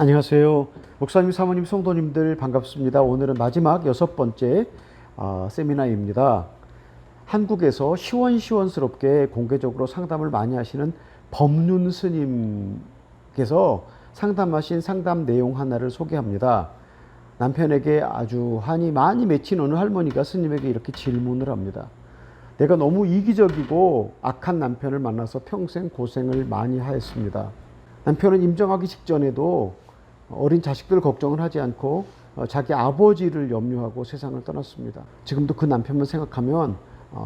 안녕하세요. 목사님, 사모님, 성도님들 반갑습니다. 오늘은 마지막 6번째 세미나입니다. 한국에서 시원시원스럽게 공개적으로 상담을 많이 하시는 법륜 스님께서 상담하신 상담 내용 하나를 소개합니다. 남편에게 아주 한이 많이 맺힌 어느 할머니가 스님에게 이렇게 질문을 합니다. 내가 너무 이기적이고 악한 남편을 만나서 평생 고생을 많이 하였습니다. 남편은 임정하기 직전에도 어린 자식들 걱정을 하지 않고 자기 아버지를 염려하고 세상을 떠났습니다. 지금도 그 남편만 생각하면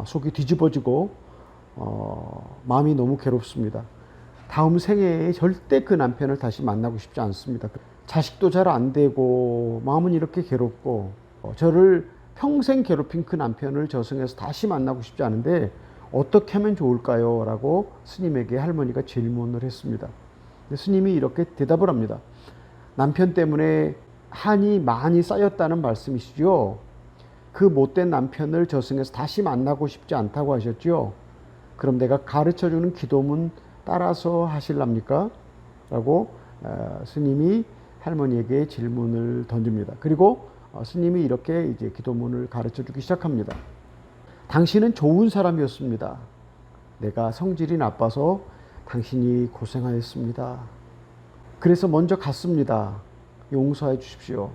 속이 뒤집어지고 마음이 너무 괴롭습니다. 다음 생애에 절대 그 남편을 다시 만나고 싶지 않습니다. 자식도 잘 안 되고 마음은 이렇게 괴롭고 저를 평생 괴롭힌 그 남편을 저승에서 다시 만나고 싶지 않은데 어떻게 하면 좋을까요? 라고 스님에게 할머니가 질문을 했습니다. 스님이 이렇게 대답을 합니다. 남편 때문에 한이 많이 쌓였다는 말씀이시죠? 그 못된 남편을 저승에서 다시 만나고 싶지 않다고 하셨죠? 그럼 내가 가르쳐주는 기도문 따라서 하실랍니까? 라고 스님이 할머니에게 질문을 던집니다. 그리고 스님이 이렇게 이제 기도문을 가르쳐주기 시작합니다. 당신은 좋은 사람이었습니다. 내가 성질이 나빠서 당신이 고생하였습니다. 그래서 먼저 갔습니다. 용서해 주십시오.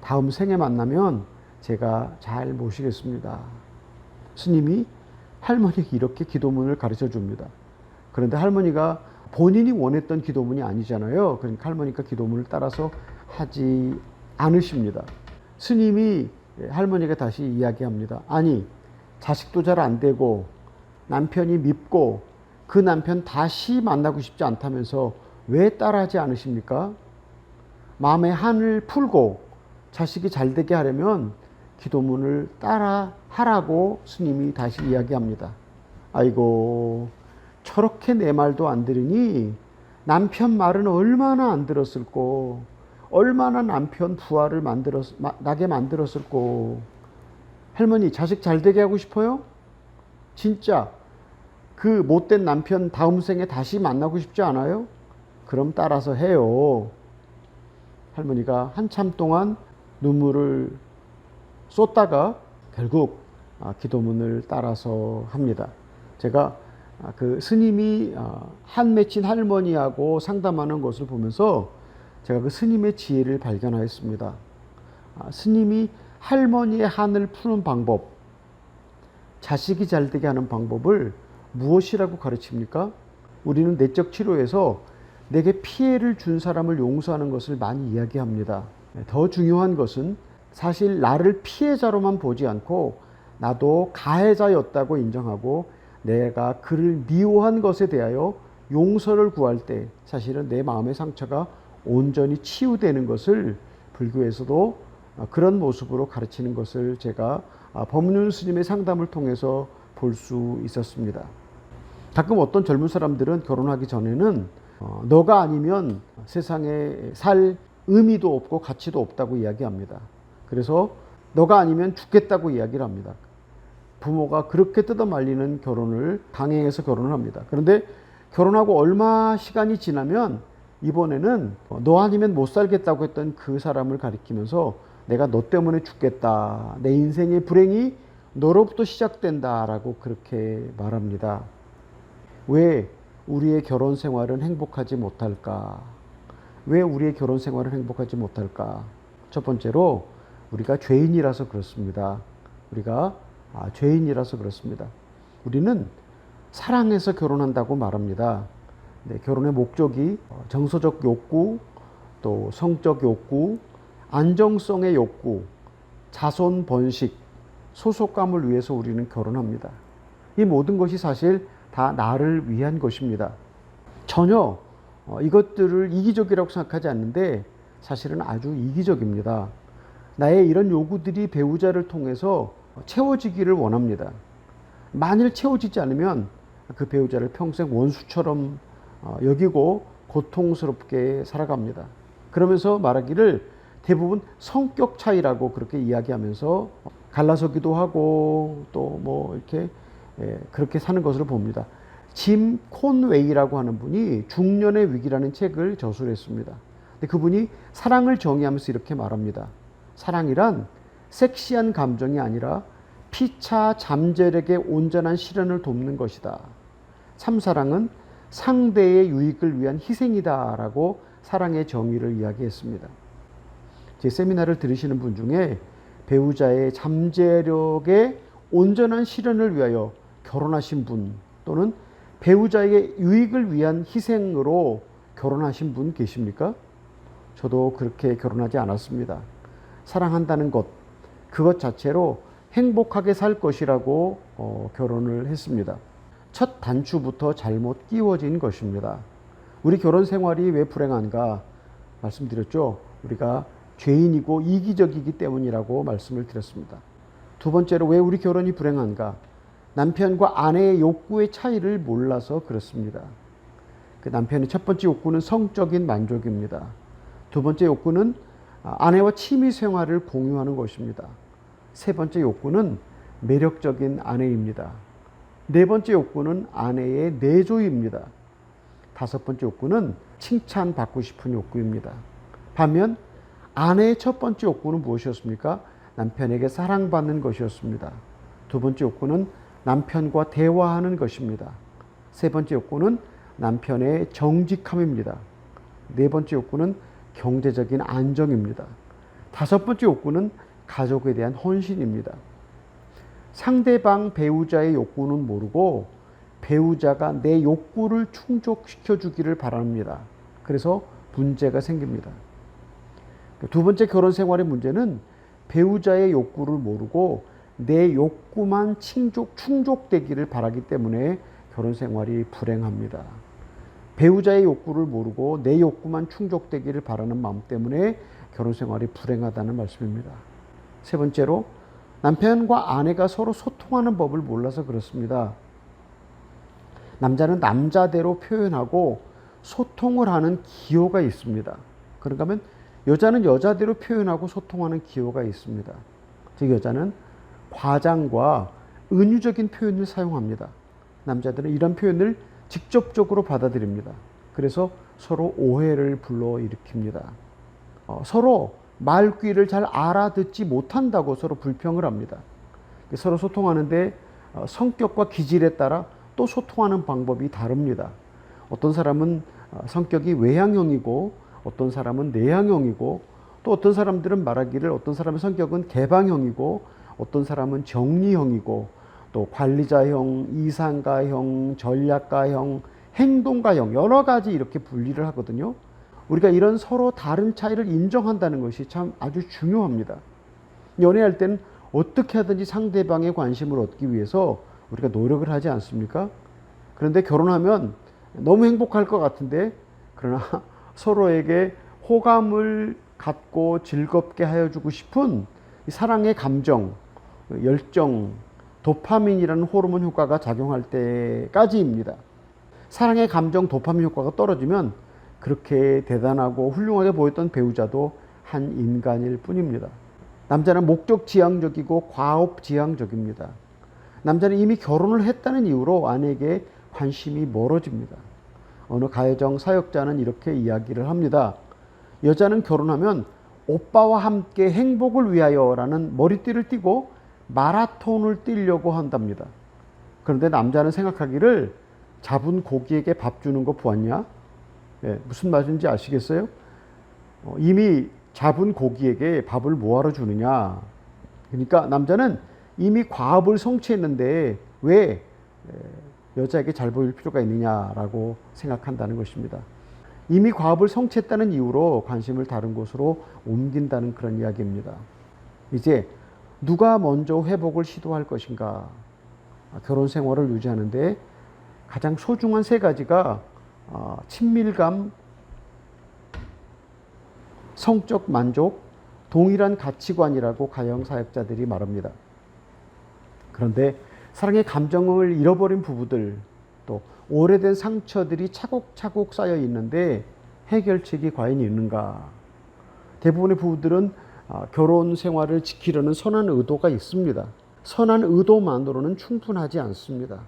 다음 생에 만나면 제가 잘 모시겠습니다. 스님이 할머니에게 이렇게 기도문을 가르쳐 줍니다. 그런데 할머니가 본인이 원했던 기도문이 아니잖아요. 그러니까 할머니가 기도문을 따라서 하지 않으십니다. 스님이 할머니가 다시 이야기합니다. 아니, 자식도 잘 안 되고 남편이 밉고 그 남편 다시 만나고 싶지 않다면서 왜 따라하지 않으십니까? 마음의 한을 풀고 자식이 잘 되게 하려면 기도문을 따라 하라고 스님이 다시 이야기합니다. 아이고, 저렇게 내 말도 안 들으니 남편 말은 얼마나 안 들었을꼬. 얼마나 남편 부하를 나게 만들었을꼬. 할머니, 자식 잘 되게 하고 싶어요? 진짜 그 못된 남편 다음 생에 다시 만나고 싶지 않아요? 그럼 따라서 해요. 할머니가 한참 동안 눈물을 쏟다가 결국 기도문을 따라서 합니다. 제가 그 스님이 한 맺힌 할머니하고 상담하는 것을 보면서 제가 그 스님의 지혜를 발견하였습니다. 스님이 할머니의 한을 푸는 방법, 자식이 잘 되게 하는 방법을 무엇이라고 가르칩니까? 우리는 내적 치료에서 내게 피해를 준 사람을 용서하는 것을 많이 이야기합니다. 더 중요한 것은 사실 나를 피해자로만 보지 않고 나도 가해자였다고 인정하고 내가 그를 미워한 것에 대하여 용서를 구할 때 사실은 내 마음의 상처가 온전히 치유되는 것을 불교에서도 그런 모습으로 가르치는 것을 제가 법륜 스님의 상담을 통해서 볼 수 있었습니다. 가끔 어떤 젊은 사람들은 결혼하기 전에는 너가 아니면 세상에 살 의미도 없고 가치도 없다고 이야기합니다. 그래서 너가 아니면 죽겠다고 이야기를 합니다. 부모가 그렇게 뜯어말리는 결혼을 강행해서 결혼을 합니다. 그런데 결혼하고 얼마 시간이 지나면 이번에는 너 아니면 못 살겠다고 했던 그 사람을 가리키면서 내가 너 때문에 죽겠다. 내 인생의 불행이 너로부터 시작된다라고 그렇게 말합니다. 왜 우리의 결혼 생활은 행복하지 못할까? 왜 우리의 결혼 생활은 행복하지 못할까? 첫 번째로 우리가 죄인이라서 그렇습니다. 우리가 죄인이라서 그렇습니다. 우리는 사랑해서 결혼한다고 말합니다. 네, 결혼의 목적이 정서적 욕구, 또 성적 욕구, 안정성의 욕구, 자손 번식, 소속감을 위해서 우리는 결혼합니다. 이 모든 것이 사실 다 나를 위한 것입니다. 전혀 이것들을 이기적이라고 생각하지 않는데 사실은 아주 이기적입니다. 나의 이런 요구들이 배우자를 통해서 채워지기를 원합니다. 만일 채워지지 않으면 그 배우자를 평생 원수처럼 여기고 고통스럽게 살아갑니다. 그러면서 말하기를 대부분 성격 차이라고 그렇게 이야기하면서 갈라서기도 하고 또 뭐 이렇게 그렇게 사는 것으로 봅니다. 짐 콘웨이라고 하는 분이 중년의 위기라는 책을 저술했습니다. 근데 그분이 사랑을 정의하면서 이렇게 말합니다. 사랑이란 섹시한 감정이 아니라 피차 잠재력의 온전한 실현을 돕는 것이다. 참사랑은 상대의 유익을 위한 희생이다라고 사랑의 정의를 이야기했습니다. 제 세미나를 들으시는 분 중에 배우자의 잠재력의 온전한 실현을 위하여 결혼하신 분 또는 배우자의 유익을 위한 희생으로 결혼하신 분 계십니까? 저도 그렇게 결혼하지 않았습니다. 사랑한다는 것, 그것 자체로 행복하게 살 것이라고 결혼을 했습니다. 첫 단추부터 잘못 끼워진 것입니다. 우리 결혼 생활이 왜 불행한가 말씀드렸죠. 우리가 죄인이고 이기적이기 때문이라고 말씀을 드렸습니다. 두 번째로 왜 우리 결혼이 불행한가? 남편과 아내의 욕구의 차이를 몰라서 그렇습니다. 그 남편의 첫 번째 욕구는 성적인 만족입니다. 두 번째 욕구는 아내와 취미 생활을 공유하는 것입니다. 세 번째 욕구는 매력적인 아내입니다. 네 번째 욕구는 아내의 내조입니다. 다섯 번째 욕구는 칭찬받고 싶은 욕구입니다. 반면 아내의 첫 번째 욕구는 무엇이었습니까? 남편에게 사랑받는 것이었습니다. 두 번째 욕구는 남편과 대화하는 것입니다. 세 번째 욕구는 남편의 정직함입니다. 네 번째 욕구는 경제적인 안정입니다. 다섯 번째 욕구는 가족에 대한 헌신입니다. 상대방 배우자의 욕구는 모르고 배우자가 내 욕구를 충족시켜 주기를 바랍니다. 그래서 문제가 생깁니다. 두 번째 결혼 생활의 문제는 배우자의 욕구를 모르고 내 욕구만 충족되기를 바라기 때문에 결혼 생활이 불행합니다. 배우자의 욕구를 모르고 내 욕구만 충족되기를 바라는 마음 때문에 결혼 생활이 불행하다는 말씀입니다. 세 번째로 남편과 아내가 서로 소통하는 법을 몰라서 그렇습니다. 남자는 남자대로 표현하고 소통을 하는 기호가 있습니다. 그런가 하면 여자는 여자대로 표현하고 소통하는 기호가 있습니다. 즉 여자는 과장과 은유적인 표현을 사용합니다. 남자들은 이런 표현을 직접적으로 받아들입니다. 그래서 서로 오해를 불러일으킵니다. 서로 말귀를 잘 알아듣지 못한다고 서로 불평을 합니다. 서로 소통하는데 성격과 기질에 따라 또 소통하는 방법이 다릅니다. 어떤 사람은 성격이 외향형이고 어떤 사람은 내향형이고 또 어떤 사람들은 말하기를 어떤 사람의 성격은 개방형이고 어떤 사람은 정리형이고 또 관리자형, 이상가형, 전략가형, 행동가형 여러 가지 이렇게 분리를 하거든요. 우리가 이런 서로 다른 차이를 인정한다는 것이 참 아주 중요합니다. 연애할 때는 어떻게 하든지 상대방의 관심을 얻기 위해서 우리가 노력을 하지 않습니까? 그런데 결혼하면 너무 행복할 것 같은데 그러나 서로에게 호감을 갖고 즐겁게 하여주고 싶은 사랑의 감정, 열정, 도파민이라는 호르몬 효과가 작용할 때까지입니다. 사랑의 감정, 도파민 효과가 떨어지면 그렇게 대단하고 훌륭하게 보였던 배우자도 한 인간일 뿐입니다. 남자는 목적지향적이고 과업지향적입니다. 남자는 이미 결혼을 했다는 이유로 아내에게 관심이 멀어집니다. 어느 가해정 사역자는 이렇게 이야기를 합니다. 여자는 결혼하면 오빠와 함께 행복을 위하여라는 머리띠를 띠고 마라톤을 뛰려고 한답니다. 그런데 남자는 생각하기를 잡은 고기에게 밥 주는 거 보았냐? 무슨 말인지 아시겠어요? 이미 잡은 고기에게 밥을 뭐하러 주느냐? 그러니까 남자는 이미 과업을 성취했는데 왜 여자에게 잘 보일 필요가 있느냐라고 생각한다는 것입니다. 이미 과업을 성취했다는 이유로 관심을 다른 곳으로 옮긴다는 그런 이야기입니다. 이제 누가 먼저 회복을 시도할 것인가? 결혼 생활을 유지하는데 가장 소중한 세 가지가 친밀감, 성적 만족, 동일한 가치관이라고 가형 사역자들이 말합니다. 그런데 사랑의 감정을 잃어버린 부부들, 또 오래된 상처들이 차곡차곡 쌓여 있는데 해결책이 과연 있는가? 대부분의 부부들은 결혼 생활을 지키려는 선한 의도가 있습니다. 선한 의도만으로는 충분하지 않습니다.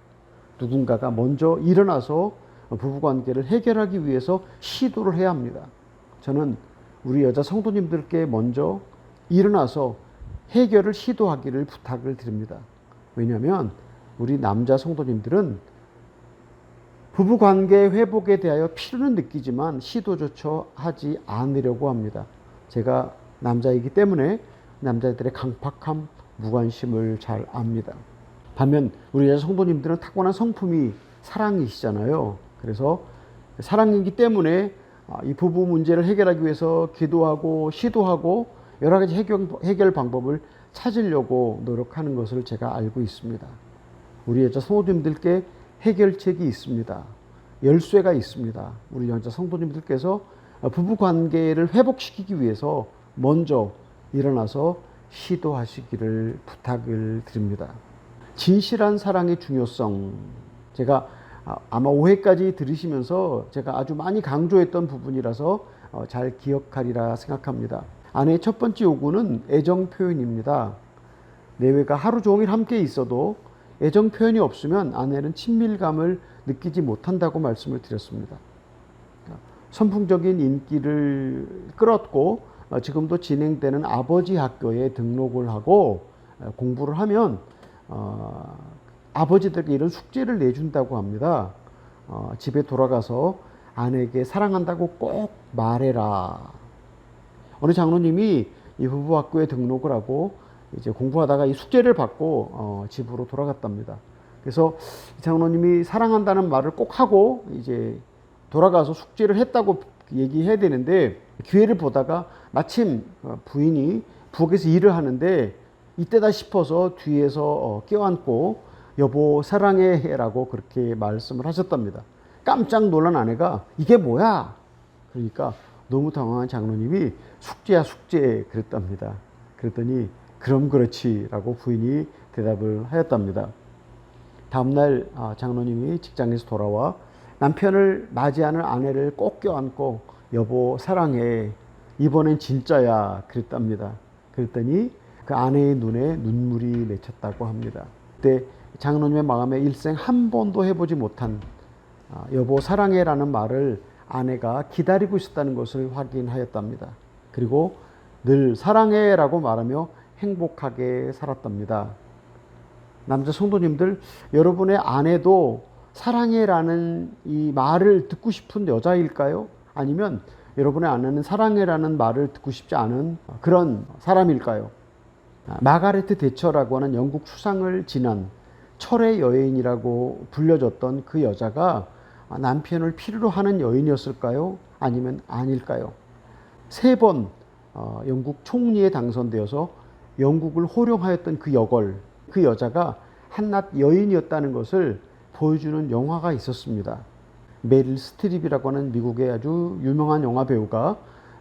누군가가 먼저 일어나서 부부관계를 해결하기 위해서 시도를 해야 합니다. 저는 우리 여자 성도님들께 먼저 일어나서 해결을 시도하기를 부탁을 드립니다. 왜냐하면 우리 남자 성도님들은 부부관계 회복에 대하여 필요는 느끼지만 시도조차 하지 않으려고 합니다. 제가 남자이기 때문에 남자들의 강팍함, 무관심을 잘 압니다. 반면 우리 여자 성도님들은 타고난 성품이 사랑이시잖아요. 그래서 사랑이기 때문에 이 부부 문제를 해결하기 위해서 기도하고 시도하고 여러 가지 해결 방법을 찾으려고 노력하는 것을 제가 알고 있습니다. 우리 여자 성도님들께 해결책이 있습니다. 열쇠가 있습니다. 우리 여자 성도님들께서 부부 관계를 회복시키기 위해서 먼저 일어나서 시도하시기를 부탁을 드립니다. 진실한 사랑의 중요성, 제가 아마 5회까지 들으시면서 제가 아주 많이 강조했던 부분이라서 잘 기억하리라 생각합니다. 아내의 첫 번째 요구는 애정 표현입니다. 내외가 하루 종일 함께 있어도 애정 표현이 없으면 아내는 친밀감을 느끼지 못한다고 말씀을 드렸습니다. 선풍적인 인기를 끌었고 지금도 진행되는 아버지 학교에 등록을 하고 공부를 하면 아버지들에게 이런 숙제를 내준다고 합니다. 집에 돌아가서 아내에게 사랑한다고 꼭 말해라. 어느 장로님이 이 부부 학교에 등록을 하고 이제 공부하다가 이 숙제를 받고 집으로 돌아갔답니다. 그래서 장로님이 사랑한다는 말을 꼭 하고 이제 돌아가서 숙제를 했다고 얘기해야 되는데 기회를 보다가 마침 부인이 부엌에서 일을 하는데 이때다 싶어서 뒤에서 껴안고 여보 사랑해 라고 그렇게 말씀을 하셨답니다. 깜짝 놀란 아내가 이게 뭐야? 그러니까 너무 당황한 장로님이 숙제야 숙제 그랬답니다. 그랬더니 그럼 그렇지 라고 부인이 대답을 하였답니다. 다음날 장로님이 직장에서 돌아와 남편을 맞이하는 아내를 꼭 껴안고 여보 사랑해 이번엔 진짜야 그랬답니다. 그랬더니 그 아내의 눈에 눈물이 맺혔다고 합니다. 그때 장로님의 마음에 일생 한 번도 해보지 못한 여보 사랑해라는 말을 아내가 기다리고 있었다는 것을 확인하였답니다. 그리고 늘 사랑해라고 말하며 행복하게 살았답니다. 남자 성도님들, 여러분의 아내도 사랑해라는 이 말을 듣고 싶은 여자일까요? 아니면 여러분의 아내는 사랑해라는 말을 듣고 싶지 않은 그런 사람일까요? 마가레트 대처라고 하는 영국 수상을 지난 철의 여인이라고 불려졌던 그 여자가 남편을 필요로 하는 여인이었을까요? 아니면 아닐까요? 3번 영국 총리에 당선되어서 영국을 호령하였던 그 여걸, 그 여자가 한낱 여인이었다는 것을 보여주는 영화가 있었습니다. 메릴 스트립이라고 하는 미국의 아주 유명한 영화 배우가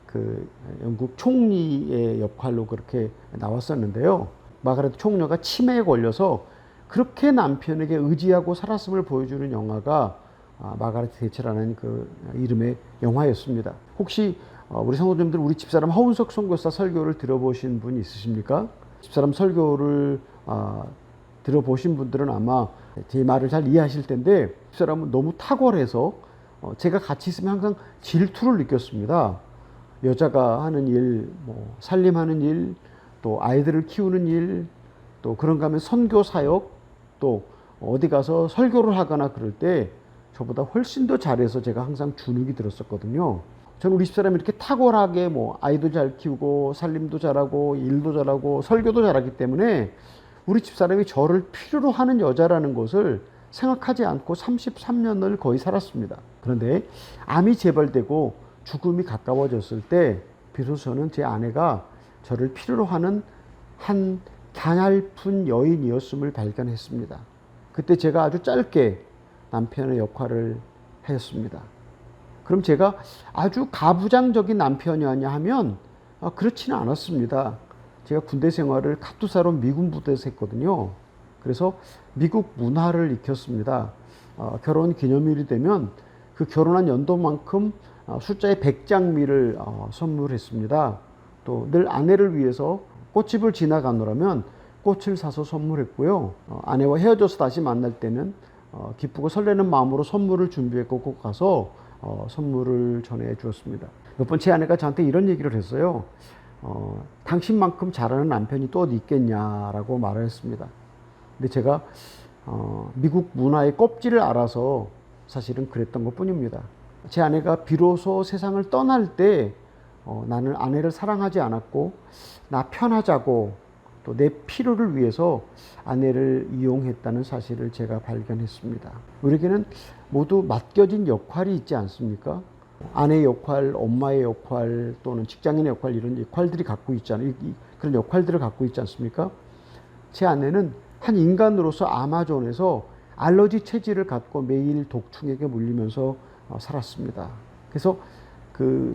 그 영국 총리의 역할로 그렇게 나왔었는데요. 마가렛 총녀가 치매에 걸려서 그렇게 남편에게 의지하고 살았음을 보여주는 영화가 마가렛 대처라는 그 이름의 영화였습니다. 혹시 우리 성도님들, 우리 집사람 허운석 선교사 설교를 들어보신 분이 있으십니까? 집사람 설교를 들어보신 분들은 아마 제 말을 잘 이해하실 텐데, 집사람은 너무 탁월해서 제가 같이 있으면 항상 질투를 느꼈습니다. 여자가 하는 일, 살림하는 일, 또 아이들을 키우는 일, 또 그런가 하면 선교 사역, 또 어디 가서 설교를 하거나 그럴 때 저보다 훨씬 더 잘해서 제가 항상 주눅이 들었었거든요. 저는 우리 집사람이 이렇게 탁월하게 아이도 잘 키우고 살림도 잘하고 일도 잘하고 설교도 잘하기 때문에 우리 집사람이 저를 필요로 하는 여자라는 것을 생각하지 않고 33년을 거의 살았습니다. 그런데 암이 재발되고 죽음이 가까워졌을 때 비로소 저는 제 아내가 저를 필요로 하는 한 가냘픈 여인이었음을 발견했습니다. 그때 제가 아주 짧게 남편의 역할을 하였습니다. 그럼 제가 아주 가부장적인 남편이었냐 하면 그렇지는 않았습니다. 제가 군대 생활을 카투사로 미군 부대에서 했거든요. 그래서 미국 문화를 익혔습니다. 결혼 기념일이 되면 그 결혼한 연도만큼 숫자의 100장미를 선물했습니다. 또 늘 아내를 위해서 꽃집을 지나가노라면 꽃을 사서 선물했고요. 아내와 헤어져서 다시 만날 때는 기쁘고 설레는 마음으로 선물을 준비했고 꼭 가서 선물을 전해 주었습니다. 몇 번 제 아내가 저한테 이런 얘기를 했어요. 당신만큼 잘하는 남편이 또 어디 있겠냐라고 말을 했습니다. 근데 제가 미국 문화의 껍질을 알아서 사실은 그랬던 것 뿐입니다. 제 아내가 비로소 세상을 떠날 때 나는 아내를 사랑하지 않았고 나 편하자고 또 내 필요를 위해서 아내를 이용했다는 사실을 제가 발견했습니다. 우리에게는 모두 맡겨진 역할이 있지 않습니까? 아내의 역할, 엄마의 역할 또는 직장인의 역할 이런 역할들이 갖고 있잖아요. 그런 역할들을 갖고 있지 않습니까? 제 아내는 한 인간으로서 아마존에서 알러지 체질을 갖고 매일 독충에게 물리면서 살았습니다. 그래서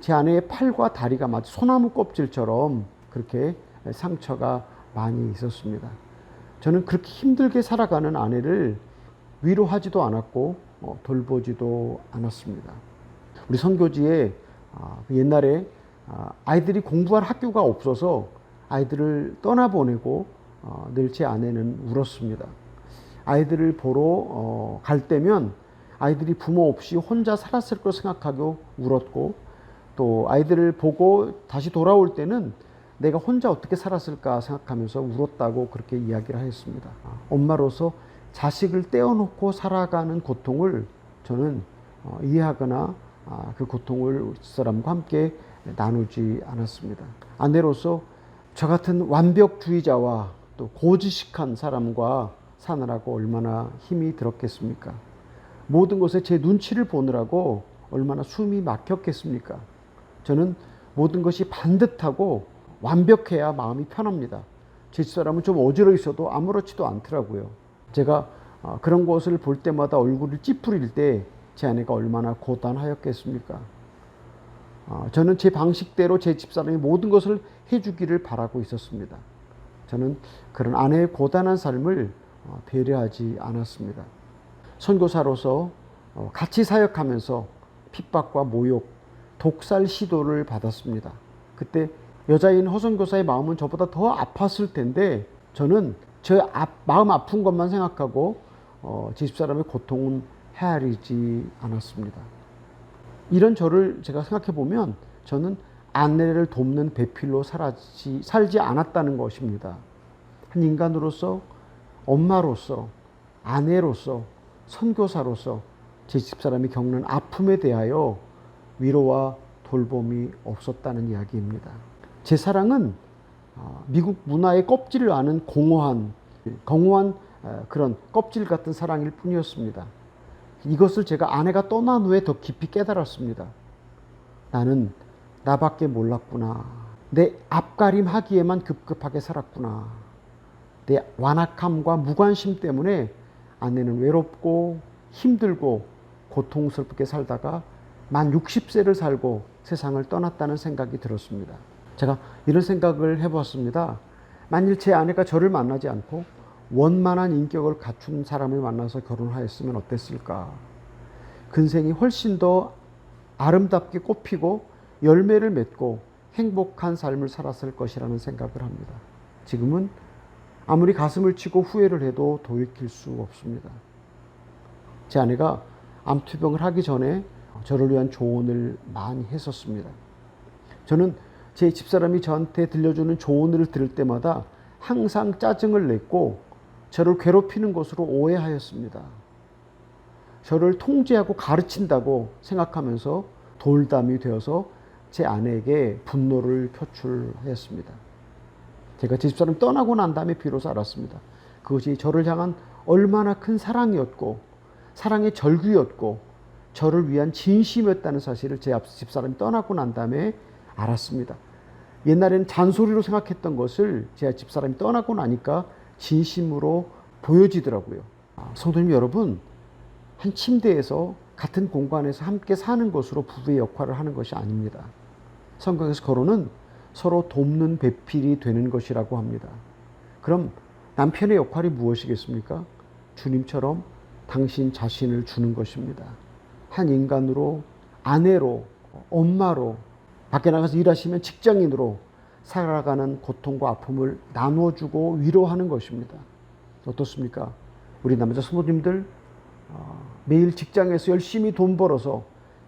제 아내의 팔과 다리가 마치 소나무 껍질처럼 그렇게 상처가 많이 있었습니다. 저는 그렇게 힘들게 살아가는 아내를 위로하지도 않았고 돌보지도 않았습니다. 우리 선교지에 옛날에 아이들이 공부할 학교가 없어서 아이들을 떠나보내고 늘 제 아내는 울었습니다. 아이들을 보러 갈 때면 아이들이 부모 없이 혼자 살았을 걸 생각하고 울었고 또 아이들을 보고 다시 돌아올 때는 내가 혼자 어떻게 살았을까 생각하면서 울었다고 그렇게 이야기를 하였습니다. 엄마로서 자식을 떼어놓고 살아가는 고통을 저는 이해하거나 그 고통을 집사람과 함께 나누지 않았습니다. 아내로서 저 같은 완벽주의자와 또 고지식한 사람과 사느라고 얼마나 힘이 들었겠습니까? 모든 것에 제 눈치를 보느라고 얼마나 숨이 막혔겠습니까? 저는 모든 것이 반듯하고 완벽해야 마음이 편합니다. 제 집사람은 좀 어지러워 있어도 아무렇지도 않더라고요. 제가 그런 것을 볼 때마다 얼굴을 찌푸릴 때 제 아내가 얼마나 고단하였겠습니까? 저는 제 방식대로 제 집사람이 모든 것을 해주기를 바라고 있었습니다. 저는 그런 아내의 고단한 삶을 배려하지 않았습니다. 선교사로서 같이 사역하면서 핍박과 모욕, 독살 시도를 받았습니다. 그때 여자인 허선교사의 마음은 저보다 더 아팠을 텐데 저는 저 마음 아픈 것만 생각하고 제 집사람의 고통은 헤아리지 않았습니다. 이런 저를 제가 생각해 보면 저는 아내를 돕는 배필로 살지 않았다는 것입니다. 한 인간으로서, 엄마로서, 아내로서, 선교사로서 제 집사람이 겪는 아픔에 대하여 위로와 돌봄이 없었다는 이야기입니다. 제 사랑은 미국 문화의 껍질을 아는 공허한 그런 껍질 같은 사랑일 뿐이었습니다. 이것을 제가 아내가 떠난 후에 더 깊이 깨달았습니다. 나는 나밖에 몰랐구나. 내 앞가림하기에만 급급하게 살았구나. 내 완악함과 무관심 때문에 아내는 외롭고 힘들고 고통스럽게 살다가 만 60세를 살고 세상을 떠났다는 생각이 들었습니다. 제가 이런 생각을 해보았습니다. 만일 제 아내가 저를 만나지 않고 원만한 인격을 갖춘 사람을 만나서 결혼하였으면 어땠을까? 근생이 훨씬 더 아름답게 꽃피고 열매를 맺고 행복한 삶을 살았을 것이라는 생각을 합니다. 지금은 아무리 가슴을 치고 후회를 해도 돌이킬 수 없습니다. 제 아내가 암투병을 하기 전에 저를 위한 조언을 많이 했었습니다. 저는 제 집사람이 저한테 들려주는 조언을 들을 때마다 항상 짜증을 냈고 저를 괴롭히는 것으로 오해하였습니다. 저를 통제하고 가르친다고 생각하면서 돌담이 되어서 제 아내에게 분노를 표출하였습니다. 제가 제 집사람이 떠나고 난 다음에 비로소 알았습니다. 그것이 저를 향한 얼마나 큰 사랑이었고 사랑의 절규였고 저를 위한 진심이었다는 사실을 제 집사람이 떠나고 난 다음에 알았습니다. 옛날에는 잔소리로 생각했던 것을 제 집사람이 떠나고 나니까 진심으로 보여지더라고요. 성도님 여러분, 한 침대에서 같은 공간에서 함께 사는 것으로 부부의 역할을 하는 것이 아닙니다. 성경에서 결혼은 서로 돕는 배필이 되는 것이라고 합니다. 그럼 남편의 역할이 무엇이겠습니까? 주님처럼 당신 자신을 주는 것입니다. 한 인간으로, 아내로, 엄마로, 밖에 나가서 일하시면 직장인으로 살아가는 고통과 아픔을 나눠주고 위로하는 것입니다. 어떻습니까? 우리 남자 성도님들 매일 직장에서 열심히 돈 벌어서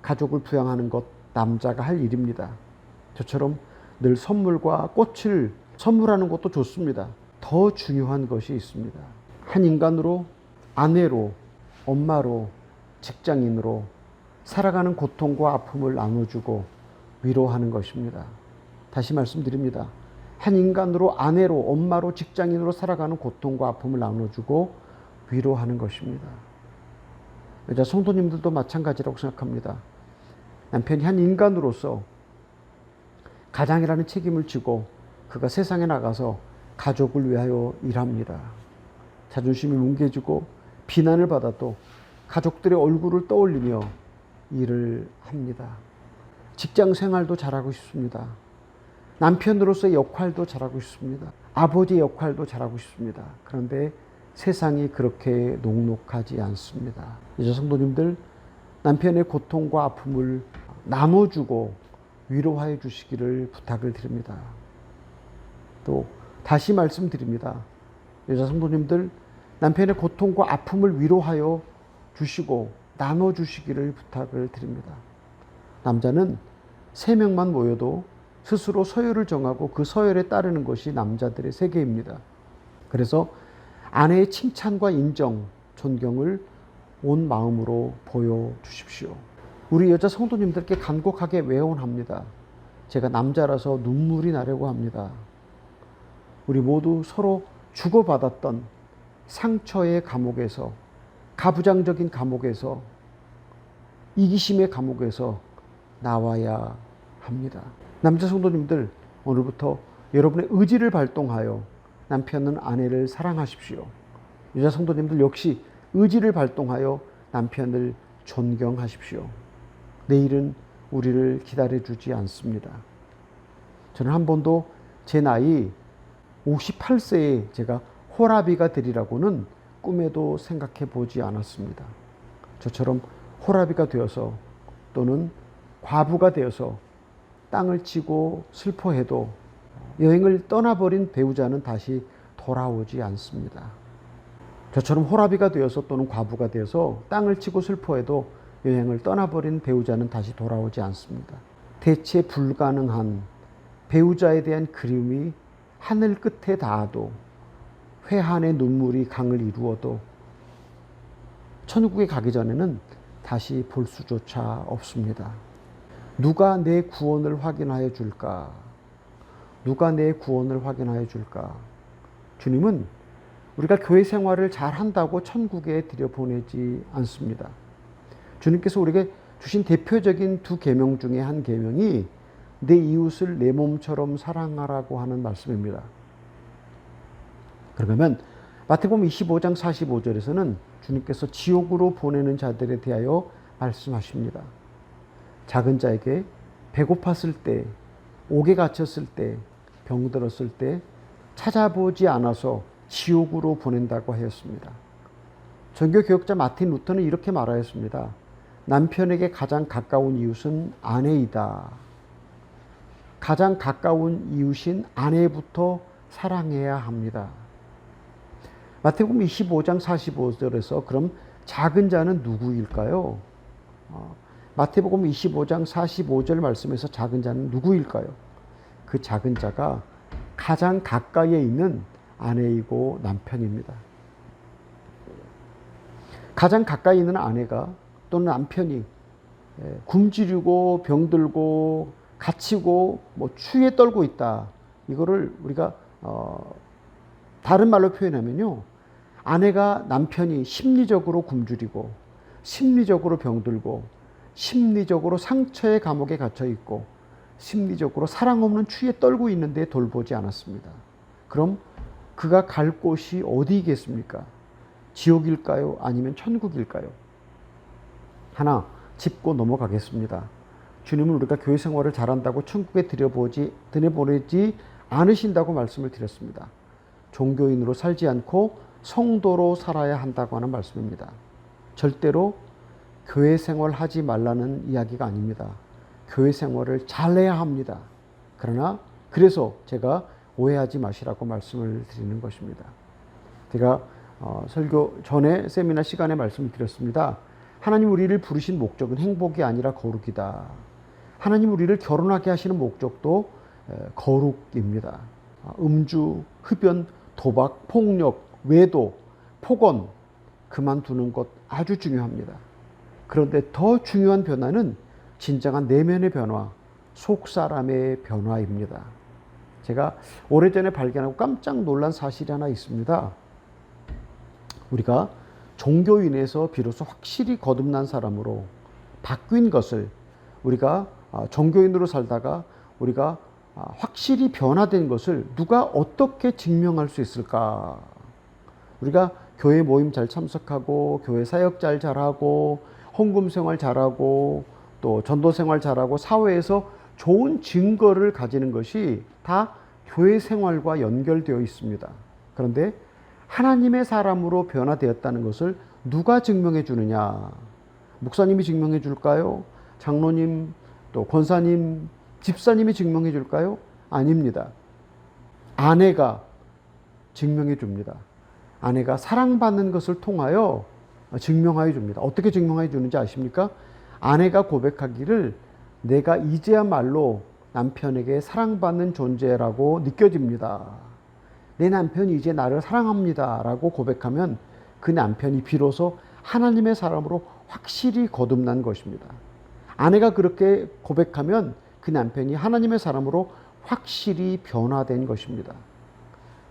가족을 부양하는 것 남자가 할 일입니다. 저처럼 늘 선물과 꽃을 선물하는 것도 좋습니다. 더 중요한 것이 있습니다. 한 인간으로, 아내로, 엄마로, 직장인으로 살아가는 고통과 아픔을 나눠주고 위로하는 것입니다. 다시 말씀드립니다. 한 인간으로, 아내로, 엄마로, 직장인으로 살아가는 고통과 아픔을 나눠주고 위로하는 것입니다. 여자 성도님들도 마찬가지라고 생각합니다. 남편이 한 인간으로서 가장이라는 책임을 지고 그가 세상에 나가서 가족을 위하여 일합니다. 자존심이 뭉개지고 비난을 받아도 가족들의 얼굴을 떠올리며 일을 합니다. 직장 생활도 잘하고 싶습니다. 남편으로서의 역할도 잘하고 싶습니다. 아버지의 역할도 잘하고 싶습니다. 그런데 세상이 그렇게 녹록하지 않습니다. 이제 성도님들, 남편의 고통과 아픔을 나눠주고 위로하여 주시기를 부탁을 드립니다. 또 다시 말씀드립니다. 여자 성도님들, 남편의 고통과 아픔을 위로하여 주시고 나눠주시기를 부탁을 드립니다. 남자는 3명만 모여도 스스로 서열을 정하고 그 서열에 따르는 것이 남자들의 세계입니다. 그래서 아내의 칭찬과 인정, 존경을 온 마음으로 보여주십시오. 우리 여자 성도님들께 간곡하게 외원합니다. 제가 남자라서 눈물이 나려고 합니다. 우리 모두 서로 주고받았던 상처의 감옥에서, 가부장적인 감옥에서, 이기심의 감옥에서 나와야 합니다. 남자 성도님들, 오늘부터 여러분의 의지를 발동하여 남편은 아내를 사랑하십시오. 여자 성도님들 역시 의지를 발동하여 남편을 존경하십시오. 내일은 우리를 기다려주지 않습니다. 저는 한 번도 제 나이 58세에 제가 호라비가 되리라고는 꿈에도 생각해 보지 않았습니다. 저처럼 호라비가 되어서 또는 과부가 되어서 땅을 치고 슬퍼해도 여행을 떠나버린 배우자는 다시 돌아오지 않습니다. 저처럼 호라비가 되어서 또는 과부가 되어서 땅을 치고 슬퍼해도 여행을 떠나버린 배우자는 다시 돌아오지 않습니다. 대체 불가능한 배우자에 대한 그리움이 하늘 끝에 닿아도, 회한의 눈물이 강을 이루어도 천국에 가기 전에는 다시 볼 수조차 없습니다. 누가 내 구원을 확인하여 줄까? 누가 내 구원을 확인하여 줄까? 주님은 우리가 교회 생활을 잘 한다고 천국에 들여보내지 않습니다. 주님께서 우리에게 주신 대표적인 2계명 중에 한 계명이 내 이웃을 내 몸처럼 사랑하라고 하는 말씀입니다. 그러면 마태복음 25장 45절에서는 주님께서 지옥으로 보내는 자들에 대하여 말씀하십니다. 작은 자에게 배고팠을 때, 옥에 갇혔을 때, 병들었을 때 찾아보지 않아서 지옥으로 보낸다고 하였습니다. 종교개혁자 마틴 루터는 이렇게 말하였습니다. 남편에게 가장 가까운 이웃은 아내이다. 가장 가까운 이웃인 아내부터 사랑해야 합니다. 마태복음 25장 45절에서 그럼 작은 자는 누구일까요? 마태복음 25장 45절 말씀에서 작은 자는 누구일까요? 그 작은 자가 가장 가까이에 있는 아내이고 남편입니다. 가장 가까이 있는 아내가 또는 남편이 굶주리고 병들고 갇히고 추위에 떨고 있다. 이거를 우리가 다른 말로 표현하면요. 아내가 남편이 심리적으로 굶주리고 심리적으로 병들고 심리적으로 상처의 감옥에 갇혀 있고 심리적으로 사랑 없는 추위에 떨고 있는데 돌보지 않았습니다. 그럼 그가 갈 곳이 어디겠습니까? 지옥일까요? 아니면 천국일까요? 하나 짚고 넘어가겠습니다. 주님은 우리가 교회 생활을 잘한다고 천국에 들여보내지 않으신다고 말씀을 드렸습니다. 종교인으로 살지 않고 성도로 살아야 한다고 하는 말씀입니다. 절대로 교회 생활 하지 말라는 이야기가 아닙니다. 교회 생활을 잘해야 합니다. 그러나 그래서 제가 오해하지 마시라고 말씀을 드리는 것입니다. 제가 설교 전에 세미나 시간에 말씀을 드렸습니다. 하나님 우리를 부르신 목적은 행복이 아니라 거룩이다. 하나님 우리를 결혼하게 하시는 목적도 거룩입니다. 음주, 흡연, 도박, 폭력, 외도, 폭언 그만두는 것 아주 중요합니다. 그런데 더 중요한 변화는 진정한 내면의 변화, 속사람의 변화입니다. 제가 오래전에 발견하고 깜짝 놀란 사실이 하나 있습니다. 우리가 종교인에서 비로소 확실히 거듭난 사람으로 바뀐 것을 우리가 종교인으로 살다가 우리가 확실히 변화된 것을 누가 어떻게 증명할 수 있을까? 우리가 교회 모임 잘 참석하고 교회 사역 잘하고 헌금 생활 잘하고 또 전도 생활 잘하고 사회에서 좋은 증거를 가지는 것이 다 교회 생활과 연결되어 있습니다. 그런데 하나님의 사람으로 변화되었다는 것을 누가 증명해 주느냐? 목사님이 증명해 줄까요? 장로님, 또 권사님, 집사님이 증명해 줄까요? 아닙니다. 아내가 증명해 줍니다. 아내가 사랑받는 것을 통하여 증명하여 줍니다. 어떻게 증명하여 주는지 아십니까? 아내가 고백하기를 내가 이제야말로 남편에게 사랑받는 존재라고 느껴집니다. 내 남편이 이제 나를 사랑합니다. 라고 고백하면 그 남편이 비로소 하나님의 사람으로 확실히 거듭난 것입니다. 아내가 그렇게 고백하면 그 남편이 하나님의 사람으로 확실히 변화된 것입니다.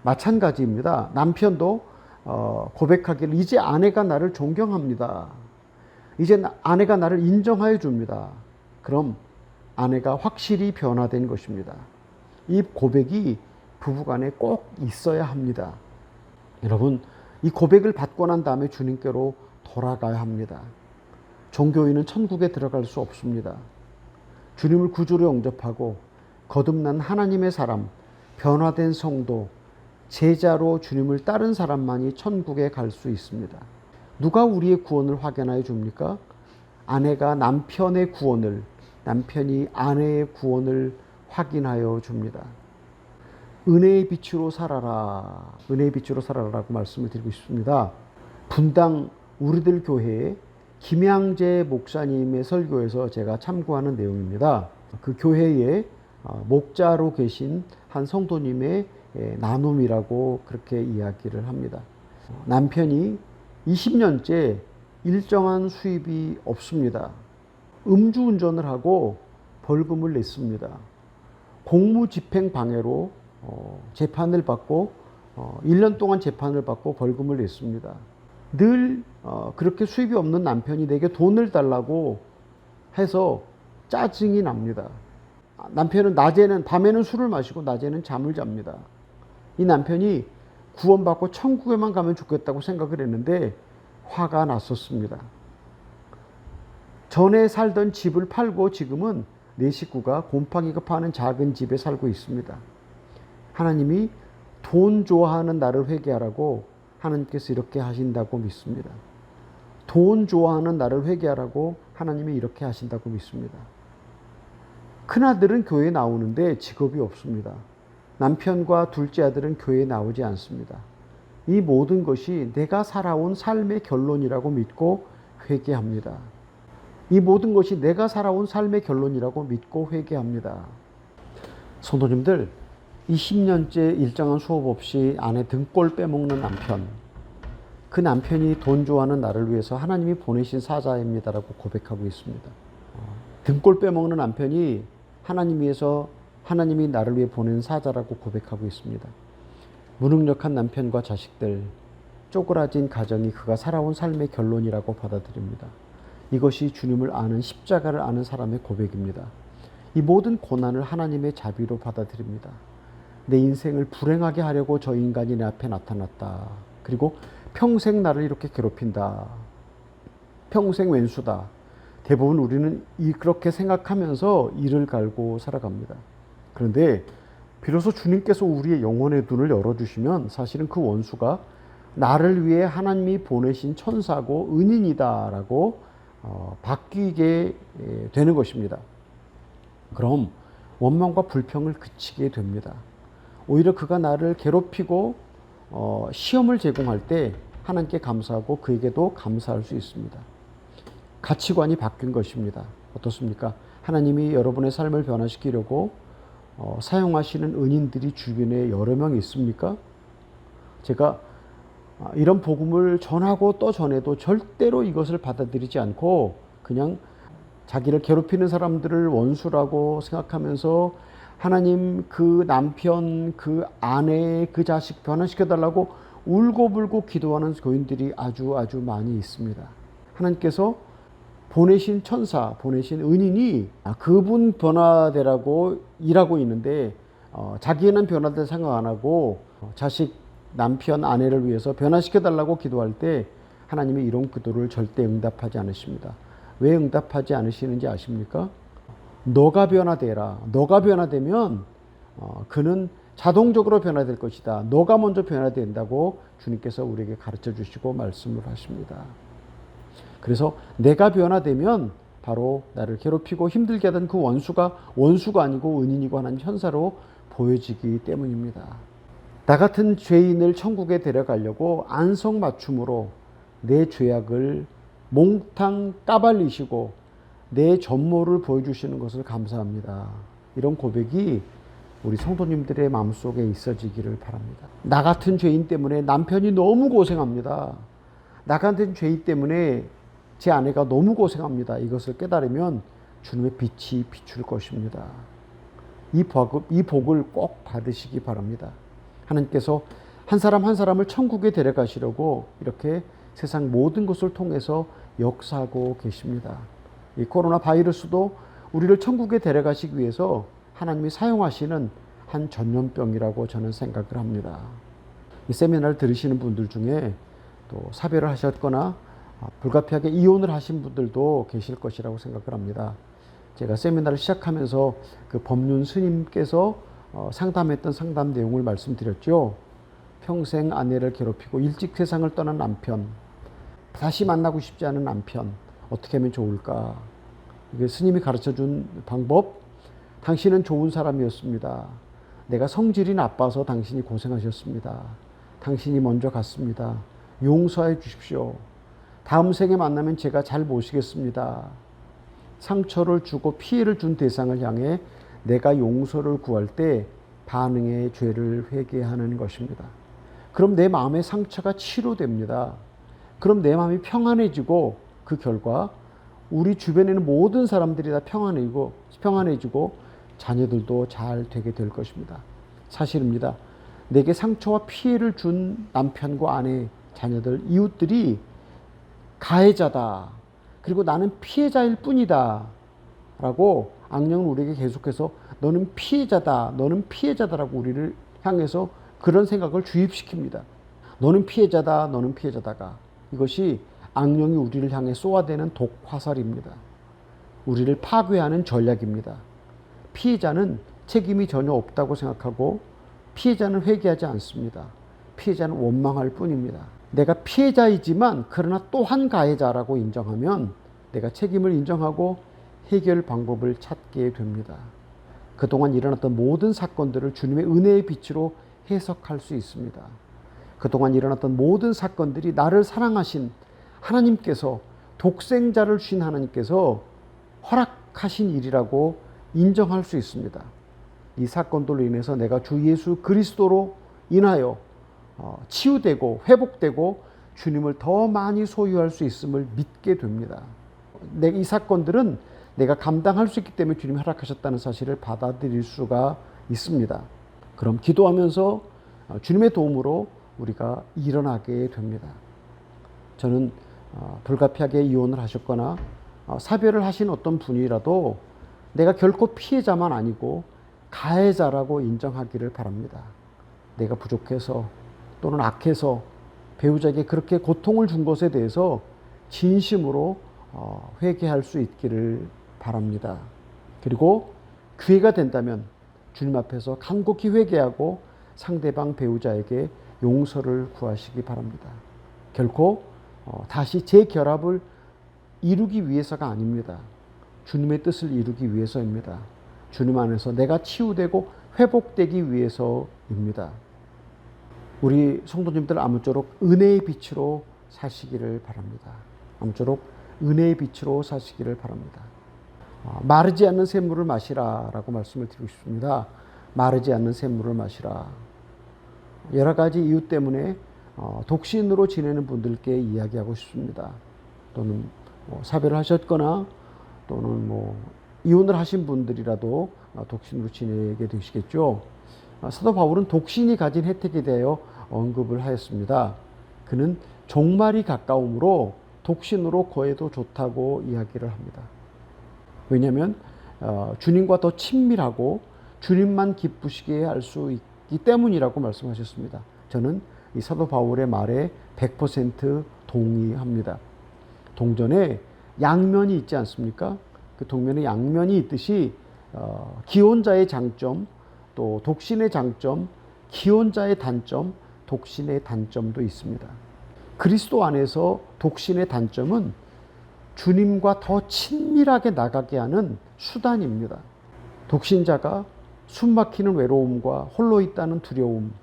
마찬가지입니다. 남편도 고백하기를 이제 아내가 나를 존경합니다. 이제 아내가 나를 인정하여 줍니다. 그럼 아내가 확실히 변화된 것입니다. 이 고백이 부부간에 꼭 있어야 합니다. 여러분, 이 고백을 받고 난 다음에 주님께로 돌아가야 합니다. 종교인은 천국에 들어갈 수 없습니다. 주님을 구주로 영접하고 거듭난 하나님의 사람, 변화된 성도, 제자로 주님을 따른 사람만이 천국에 갈 수 있습니다. 누가 우리의 구원을 확인하여 줍니까? 아내가 남편의 구원을, 남편이 아내의 구원을 확인하여 줍니다. 은혜의 빛으로 살아라. 은혜의 빛으로 살아라라고 말씀을 드리고 싶습니다. 분당 우리들 교회의 김양재 목사님의 설교에서 제가 참고하는 내용입니다. 그 교회에 목자로 계신 한 성도님의 나눔이라고 그렇게 이야기를 합니다. 남편이 20년째 일정한 수입이 없습니다. 음주운전을 하고 벌금을 냈습니다. 공무집행 방해로 재판을 받고 1년 동안 재판을 받고 벌금을 냈습니다. 늘 그렇게 수입이 없는 남편이 내게 돈을 달라고 해서 짜증이 납니다. 남편은 밤에는 술을 마시고 낮에는 잠을 잡니다. 이 남편이 구원받고 천국에만 가면 좋겠다고 생각을 했는데 화가 났었습니다. 전에 살던 집을 팔고 지금은 내 식구가 곰팡이가 파는 작은 집에 살고 있습니다. 하나님이 돈 좋아하는 나를 회개하라고 하나님께서 이렇게 하신다고 믿습니다. 돈 좋아하는 나를 회개하라고 하나님이 이렇게 하신다고 믿습니다. 큰아들은 교회에 나오는데 직업이 없습니다. 남편과 둘째 아들은 교회에 나오지 않습니다. 이 모든 것이 내가 살아온 삶의 결론이라고 믿고 회개합니다. 이 모든 것이 내가 살아온 삶의 결론이라고 믿고 회개합니다. 성도님들, 20년째 일정한 수업 없이 아내 등골 빼먹는 남편, 그 남편이 돈 좋아하는 나를 위해서 하나님이 보내신 사자입니다라고 고백하고 있습니다. 등골 빼먹는 남편이 하나님이 나를 위해 보낸 사자라고 고백하고 있습니다. 무능력한 남편과 자식들, 쪼그라진 가정이 그가 살아온 삶의 결론이라고 받아들입니다. 이것이 주님을 아는, 십자가를 아는 사람의 고백입니다. 이 모든 고난을 하나님의 자비로 받아들입니다. 내 인생을 불행하게 하려고 저 인간이 내 앞에 나타났다. 그리고 평생 나를 이렇게 괴롭힌다. 평생 왼수다. 대부분 우리는 그렇게 생각하면서 이를 갈고 살아갑니다. 그런데 비로소 주님께서 우리의 영혼의 눈을 열어주시면 사실은 그 원수가 나를 위해 하나님이 보내신 천사고 은인이다라고 바뀌게 되는 것입니다. 그럼 원망과 불평을 그치게 됩니다. 오히려 그가 나를 괴롭히고 시험을 제공할 때 하나님께 감사하고 그에게도 감사할 수 있습니다. 가치관이 바뀐 것입니다. 어떻습니까? 하나님이 여러분의 삶을 변화시키려고 사용하시는 은인들이 주변에 여러 명 있습니까? 제가 이런 복음을 전하고 또 전해도 절대로 이것을 받아들이지 않고 그냥 자기를 괴롭히는 사람들을 원수라고 생각하면서 하나님 그 남편, 그 아내, 그 자식 변화시켜달라고 울고불고 기도하는 교인들이 아주 많이 있습니다. 하나님께서 보내신 천사, 보내신 은인이 그분 변화되라고 일하고 있는데 자기는 변화될 생각 안 하고 자식, 남편, 아내를 위해서 변화시켜달라고 기도할 때 하나님이 이런 기도를 절대 응답하지 않으십니다. 왜 응답하지 않으시는지 아십니까? 너가 변화되라. 너가 변화되면 그는 자동적으로 변화될 것이다. 너가 먼저 변화된다고 주님께서 우리에게 가르쳐 주시고 말씀을 하십니다. 그래서 내가 변화되면 바로 나를 괴롭히고 힘들게 하던 그 원수가 아니고 은인이고 하나님 천사로 보여지기 때문입니다. 나 같은 죄인을 천국에 데려가려고 안성맞춤으로 내 죄악을 몽탕 까발리시고 내 전모를 보여주시는 것을 감사합니다. 이런 고백이 우리 성도님들의 마음속에 있어지기를 바랍니다. 나 같은 죄인 때문에 남편이 너무 고생합니다. 나 같은 죄인 때문에 제 아내가 너무 고생합니다. 이것을 깨달으면 주님의 빛이 비출 것입니다. 이 복을 꼭 받으시기 바랍니다. 하나님께서 한 사람 한 사람을 천국에 데려가시려고 이렇게 세상 모든 것을 통해서 역사하고 계십니다. 이 코로나 바이러스도 우리를 천국에 데려가시기 위해서 하나님이 사용하시는 한 전염병이라고 저는 생각을 합니다. 이 세미나를 들으시는 분들 중에 또 사별을 하셨거나 불가피하게 이혼을 하신 분들도 계실 것이라고 생각을 합니다. 제가 세미나를 시작하면서 그 법륜 스님께서 상담했던 상담 내용을 말씀드렸죠. 평생 아내를 괴롭히고 일찍 세상을 떠난 남편, 다시 만나고 싶지 않은 남편, 어떻게 하면 좋을까? 이게 스님이 가르쳐준 방법, 당신은 좋은 사람이었습니다. 내가 성질이 나빠서 당신이 고생하셨습니다. 당신이 먼저 갔습니다. 용서해 주십시오. 다음 생에 만나면 제가 잘 모시겠습니다. 상처를 주고 피해를 준 대상을 향해 내가 용서를 구할 때 반응의 죄를 회개하는 것입니다. 그럼 내 마음의 상처가 치료됩니다. 그럼 내 마음이 평안해지고 그 결과 우리 주변에 있는 모든 사람들이 다 평안해지고 자녀들도 잘 되게 될 것입니다. 사실입니다. 내게 상처와 피해를 준 남편과 아내, 자녀들, 이웃들이 가해자다. 그리고 나는 피해자일 뿐이다. 라고 악령은 우리에게 계속해서 너는 피해자다. 너는 피해자다라고 우리를 향해서 그런 생각을 주입시킵니다. 너는 피해자다. 너는 피해자다가. 이것이 악령이 우리를 향해 쏘아대는 독화살입니다. 우리를 파괴하는 전략입니다. 피해자는 책임이 전혀 없다고 생각하고 피해자는 회개하지 않습니다. 피해자는 원망할 뿐입니다. 내가 피해자이지만 그러나 또한 가해자라고 인정하면 내가 책임을 인정하고 해결 방법을 찾게 됩니다. 그동안 일어났던 모든 사건들을 주님의 은혜의 빛으로 해석할 수 있습니다. 그동안 일어났던 모든 사건들이 나를 사랑하신 하나님께서, 독생자를 주신 하나님께서 허락하신 일이라고 인정할 수 있습니다. 이 사건들로 인해서 내가 주 예수 그리스도로 인하여 치유되고 회복되고 주님을 더 많이 소유할 수 있음을 믿게 됩니다. 이 사건들은 내가 감당할 수 있기 때문에 주님이 허락하셨다는 사실을 받아들일 수가 있습니다. 그럼 기도하면서 주님의 도움으로 우리가 일어나게 됩니다. 저는 불가피하게 이혼을 하셨거나 사별을 하신 어떤 분이라도 내가 결코 피해자만 아니고 가해자라고 인정하기를 바랍니다. 내가 부족해서 또는 악해서 배우자에게 그렇게 고통을 준 것에 대해서 진심으로 회개할 수 있기를 바랍니다. 그리고 기회가 된다면 주님 앞에서 간곡히 회개하고 상대방 배우자에게 용서를 구하시기 바랍니다. 결코 다시 재결합을 이루기 위해서가 아닙니다. 주님의 뜻을 이루기 위해서입니다. 주님 안에서 내가 치유되고 회복되기 위해서입니다. 우리 성도님들 아무쪼록 은혜의 빛으로 사시기를 바랍니다. 아무쪼록 은혜의 빛으로 사시기를 바랍니다. 마르지 않는 샘물을 마시라라고 말씀을 드리고 싶습니다. 마르지 않는 샘물을 마시라. 여러 가지 이유 때문에 독신으로 지내는 분들께 이야기하고 싶습니다. 또는 사별을 하셨거나 또는 이혼을 하신 분들이라도 독신으로 지내게 되시겠죠. 사도 바울은 독신이 가진 혜택에 대하여 언급을 하였습니다. 그는 종말이 가까우므로 독신으로 거해도 좋다고 이야기를 합니다. 왜냐하면 주님과 더 친밀하고 주님만 기쁘시게 할 수 있기 때문이라고 말씀하셨습니다. 저는 이 사도 바울의 말에 100% 동의합니다. 동전에 양면이 있지 않습니까? 그 동면에 양면이 있듯이 기혼자의 장점, 또 독신의 장점, 기혼자의 단점, 독신의 단점도 있습니다. 그리스도 안에서 독신의 단점은 주님과 더 친밀하게 나가게 하는 수단입니다. 독신자가 숨막히는 외로움과 홀로 있다는 두려움,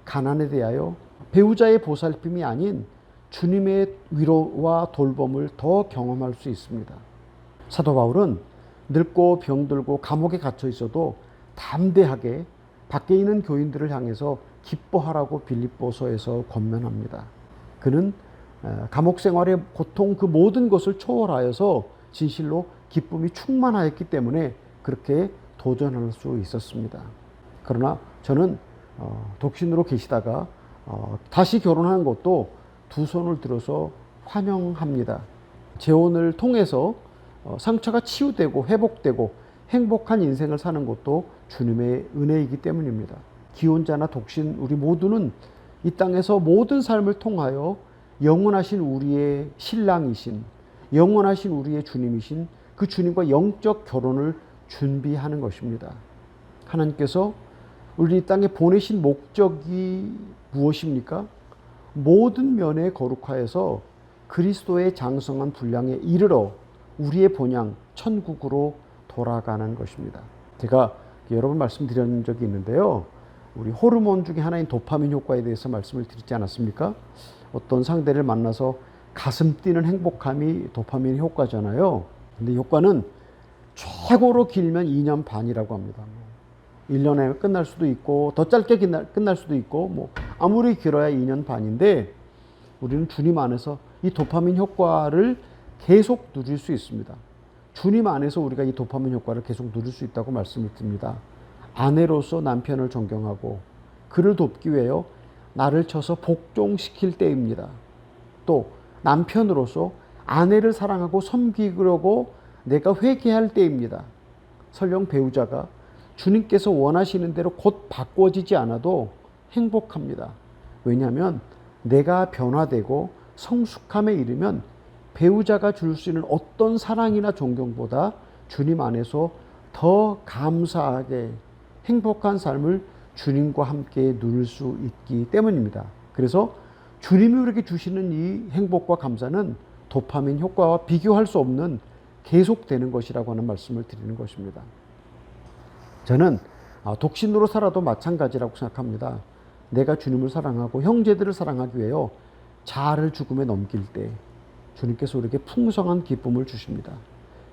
가난에 대하여 배우자의 보살핌이 아닌 주님의 위로와 돌봄을 더 경험할 수 있습니다. 사도 바울은 늙고 병들고 감옥에 갇혀 있어도 담대하게 밖에 있는 교인들을 향해서 기뻐하라고 빌립보서에서 권면합니다. 그는 감옥 생활의 고통 그 모든 것을 초월하여서 진실로 기쁨이 충만하였기 때문에 그렇게 도전할 수 있었습니다. 그러나 저는 독신으로 계시다가 다시 결혼하는 것도 두 손을 들어서 환영합니다. 재혼을 통해서 상처가 치유되고 회복되고 행복한 인생을 사는 것도 주님의 은혜이기 때문입니다. 기혼자나 독신 우리 모두는 이 땅에서 모든 삶을 통하여 영원하신 우리의 신랑이신, 영원하신 우리의 주님이신 그 주님과 영적 결혼을 준비하는 것입니다. 하나님께서 우리 이 땅에 보내신 목적이 무엇입니까? 모든 면에 거룩하여서 그리스도의 장성한 분량에 이르러 우리의 본향 천국으로 돌아가는 것입니다. 제가 여러 번 말씀드린 적이 있는데요. 우리 호르몬 중에 하나인 도파민 효과에 대해서 말씀을 드리지 않았습니까? 어떤 상대를 만나서 가슴 뛰는 행복함이 도파민 효과잖아요. 근데 효과는 최고로 길면 2년 반이라고 합니다. 1년에 끝날 수도 있고 더 짧게 끝날 수도 있고 아무리 길어야 2년 반인데 우리는 주님 안에서 이 도파민 효과를 계속 누릴 수 있습니다. 주님 안에서 우리가 이 도파민 효과를 계속 누릴 수 있다고 말씀을 드립니다. 아내로서 남편을 존경하고 그를 돕기 위하여 나를 쳐서 복종시킬 때입니다. 또 남편으로서 아내를 사랑하고 섬기려고 내가 회개할 때입니다. 설령 배우자가 주님께서 원하시는 대로 곧 바꿔지지 않아도 행복합니다. 왜냐하면 내가 변화되고 성숙함에 이르면 배우자가 줄 수 있는 어떤 사랑이나 존경보다 주님 안에서 더 감사하게 행복한 삶을 주님과 함께 누릴 수 있기 때문입니다. 그래서 주님이 우리에게 주시는 이 행복과 감사는 도파민 효과와 비교할 수 없는 계속되는 것이라고 하는 말씀을 드리는 것입니다. 저는 독신으로 살아도 마찬가지라고 생각합니다. 내가 주님을 사랑하고 형제들을 사랑하기 위하여 자아를 죽음에 넘길 때 주님께서 우리에게 풍성한 기쁨을 주십니다.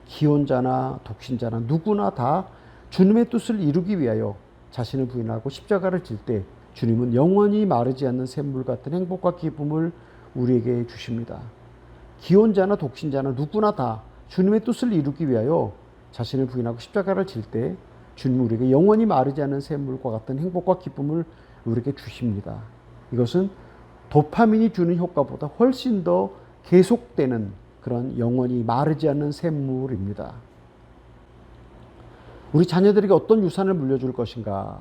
기혼자나 독신자나 누구나 다 주님의 뜻을 이루기 위하여 자신을 부인하고 십자가를 질 때 주님은 영원히 마르지 않는 샘물 같은 행복과 기쁨을 우리에게 주십니다. 기혼자나 독신자나 누구나 다 주님의 뜻을 이루기 위하여 자신을 부인하고 십자가를 질 때 주님은 우리에게 영원히 마르지 않는 샘물과 같은 행복과 기쁨을 우리에게 주십니다. 이것은 도파민이 주는 효과보다 훨씬 더 계속되는 그런 영원히 마르지 않는 샘물입니다. 우리 자녀들에게 어떤 유산을 물려줄 것인가?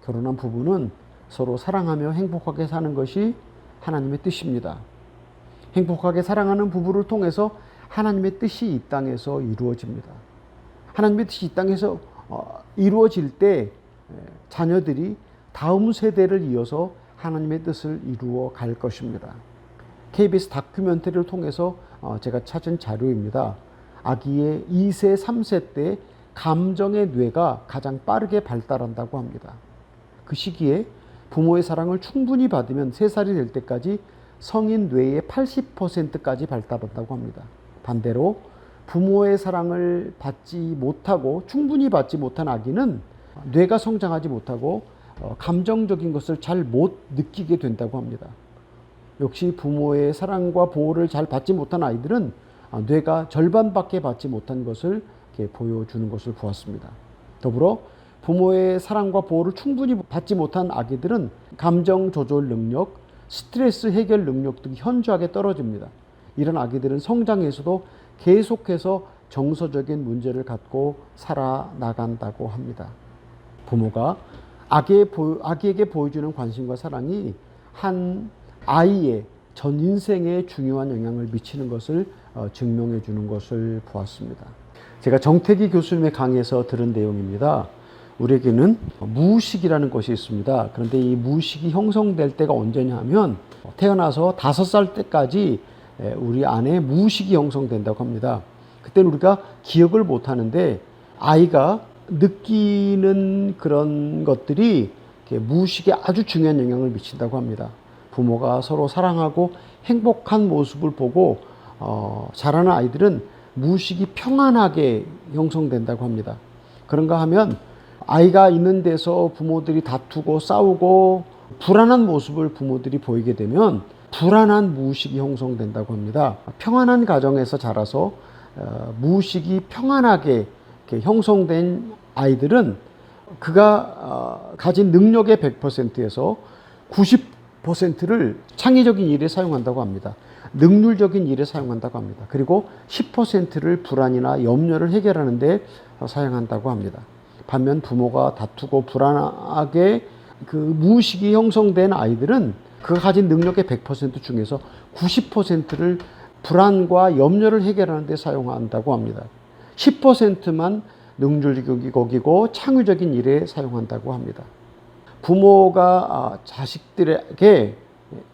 결혼한 부부는 서로 사랑하며 행복하게 사는 것이 하나님의 뜻입니다. 행복하게 사랑하는 부부를 통해서 하나님의 뜻이 이 땅에서 이루어집니다. 하나님의 뜻이 이 땅에서 이루어질 때 자녀들이 다음 세대를 이어서 하나님의 뜻을 이루어 갈 것입니다. KBS 다큐멘터리를 통해서 제가 찾은 자료입니다. 아기의 2세, 3세 때 감정의 뇌가 가장 빠르게 발달한다고 합니다. 그 시기에 부모의 사랑을 충분히 받으면 3살이 될 때까지 성인 뇌의 80%까지 발달한다고 합니다. 반대로 부모의 사랑을 받지 못하고 충분히 받지 못한 아기는 뇌가 성장하지 못하고 감정적인 것을 잘 못 느끼게 된다고 합니다. 역시 부모의 사랑과 보호를 잘 받지 못한 아이들은 뇌가 절반밖에 받지 못한 것을 이렇게 보여주는 것을 보았습니다. 더불어 부모의 사랑과 보호를 충분히 받지 못한 아기들은 감정 조절 능력, 스트레스 해결 능력 등이 현저하게 떨어집니다. 이런 아기들은 성장에서도 계속해서 정서적인 문제를 갖고 살아나간다고 합니다. 부모가 아기에게 보여주는 관심과 사랑이 한 아이의 전 인생에 중요한 영향을 미치는 것을 증명해 주는 것을 보았습니다. 제가 정태기 교수님의 강의에서 들은 내용입니다. 우리에게는 무의식이라는 것이 있습니다. 그런데 이 무의식이 형성될 때가 언제냐 하면 태어나서 5살 때까지 우리 안에 무의식이 형성된다고 합니다. 그때는 우리가 기억을 못 하는데 아이가 느끼는 그런 것들이 무의식에 아주 중요한 영향을 미친다고 합니다. 부모가 서로 사랑하고 행복한 모습을 보고 자라는 아이들은 무의식이 평안하게 형성된다고 합니다. 그런가 하면 아이가 있는 데서 부모들이 다투고 싸우고 불안한 모습을 부모들이 보이게 되면 불안한 무의식이 형성된다고 합니다. 평안한 가정에서 자라서 무의식이 평안하게 형성된 아이들은 그가 가진 능력의 100%에서 90%를 창의적인 일에 사용한다고 합니다. 능률적인 일에 사용한다고 합니다. 그리고 10%를 불안이나 염려를 해결하는 데 사용한다고 합니다. 반면 부모가 다투고 불안하게 그 무의식이 형성된 아이들은 그가 가진 능력의 100% 중에서 90%를 불안과 염려를 해결하는 데 사용한다고 합니다. 10%만 능률적이고 창의적인 일에 사용한다고 합니다. 부모가 자식들에게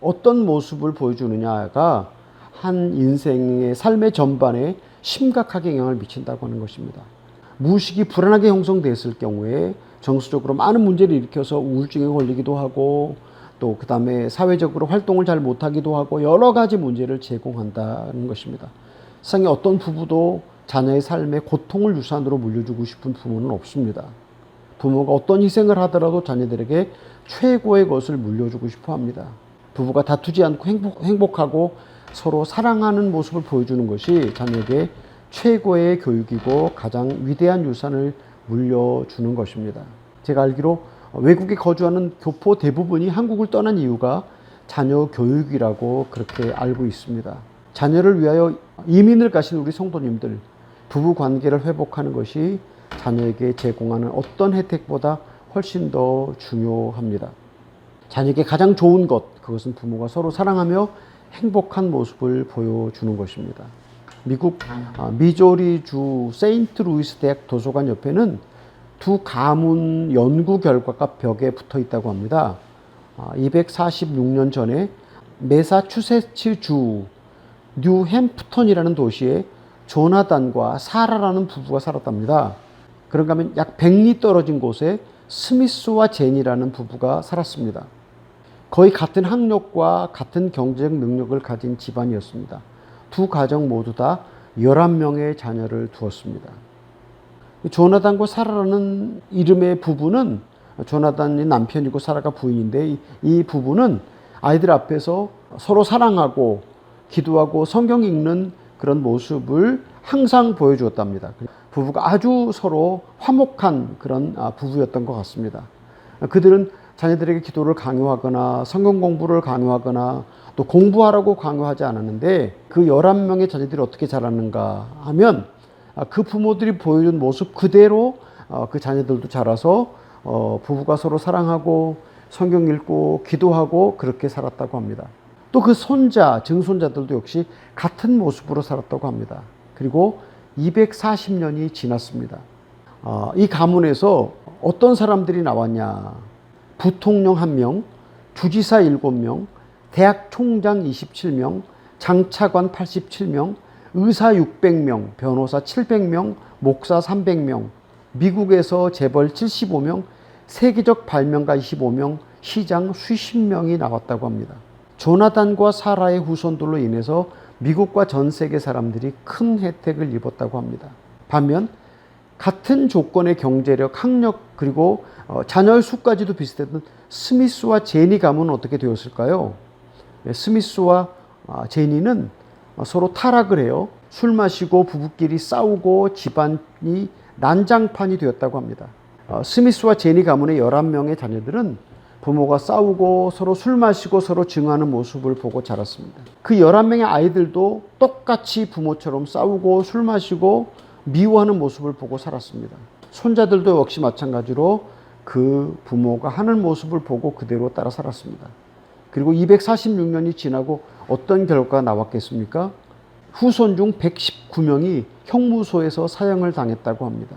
어떤 모습을 보여주느냐가 한 인생의 삶의 전반에 심각하게 영향을 미친다고 하는 것입니다. 무의식이 불안하게 형성됐을 경우에 정서적으로 많은 문제를 일으켜서 우울증에 걸리기도 하고 또 그 다음에 사회적으로 활동을 잘 못하기도 하고 여러 가지 문제를 제공한다는 것입니다. 세상에 어떤 부부도 자녀의 삶에 고통을 유산으로 물려주고 싶은 부모는 없습니다. 부모가 어떤 희생을 하더라도 자녀들에게 최고의 것을 물려주고 싶어 합니다. 부부가 다투지 않고 행복하고 서로 사랑하는 모습을 보여주는 것이 자녀에게 최고의 교육이고 가장 위대한 유산을 물려주는 것입니다. 제가 알기로 외국에 거주하는 교포 대부분이 한국을 떠난 이유가 자녀 교육이라고 그렇게 알고 있습니다. 자녀를 위하여 이민을 가신 우리 성도님들, 부부 관계를 회복하는 것이 자녀에게 제공하는 어떤 혜택보다 훨씬 더 중요합니다. 자녀에게 가장 좋은 것, 그것은 부모가 서로 사랑하며 행복한 모습을 보여주는 것입니다. 미국 미조리주 세인트루이스 대학 도서관 옆에는 두 가문 연구 결과가 벽에 붙어 있다고 합니다. 246년 전에 매사추세츠주 뉴햄프턴이라는 도시에 조나단과 사라라는 부부가 살았답니다. 그런가 하면 약 100리 떨어진 곳에 스미스와 제니라는 부부가 살았습니다. 거의 같은 학력과 같은 경제적 능력을 가진 집안이었습니다. 두 가정 모두 다 11명의 자녀를 두었습니다. 조나단과 사라라는 이름의 부부는 조나단이 남편이고 사라가 부인인데 이 부부는 아이들 앞에서 서로 사랑하고 기도하고 성경 읽는 그런 모습을 항상 보여주었답니다. 부부가 아주 서로 화목한 그런 부부였던 것 같습니다. 그들은 자녀들에게 기도를 강요하거나 성경 공부를 강요하거나 또 공부하라고 강요하지 않았는데 그 11명의 자녀들이 어떻게 자랐는가 하면 그 부모들이 보여준 모습 그대로 그 자녀들도 자라서 부부가 서로 사랑하고 성경 읽고 기도하고 그렇게 살았다고 합니다. 또 그 손자, 증손자들도 역시 같은 모습으로 살았다고 합니다. 그리고 240년이 지났습니다. 이 가문에서 어떤 사람들이 나왔냐? 부통령 1명, 주지사 7명, 대학 총장 27명, 장차관 87명, 의사 600명, 변호사 700명, 목사 300명, 미국에서 재벌 75명, 세계적 발명가 25명, 시장 수십 명이 나왔다고 합니다. 조나단과 사라의 후손들로 인해서 미국과 전 세계 사람들이 큰 혜택을 입었다고 합니다. 반면 같은 조건의 경제력, 학력 그리고 자녀의 수까지도 비슷했던 스미스와 제니 가문은 어떻게 되었을까요? 스미스와 제니는 서로 타락을 해요. 술 마시고 부부끼리 싸우고 집안이 난장판이 되었다고 합니다. 스미스와 제니 가문의 11명의 자녀들은 부모가 싸우고 서로 술 마시고 서로 증오하는 모습을 보고 자랐습니다. 그 11명의 아이들도 똑같이 부모처럼 싸우고 술 마시고 미워하는 모습을 보고 살았습니다. 손자들도 역시 마찬가지로 그 부모가 하는 모습을 보고 그대로 따라 살았습니다. 그리고 246년이 지나고 어떤 결과가 나왔겠습니까? 후손 중 119명이 형무소에서 사형을 당했다고 합니다.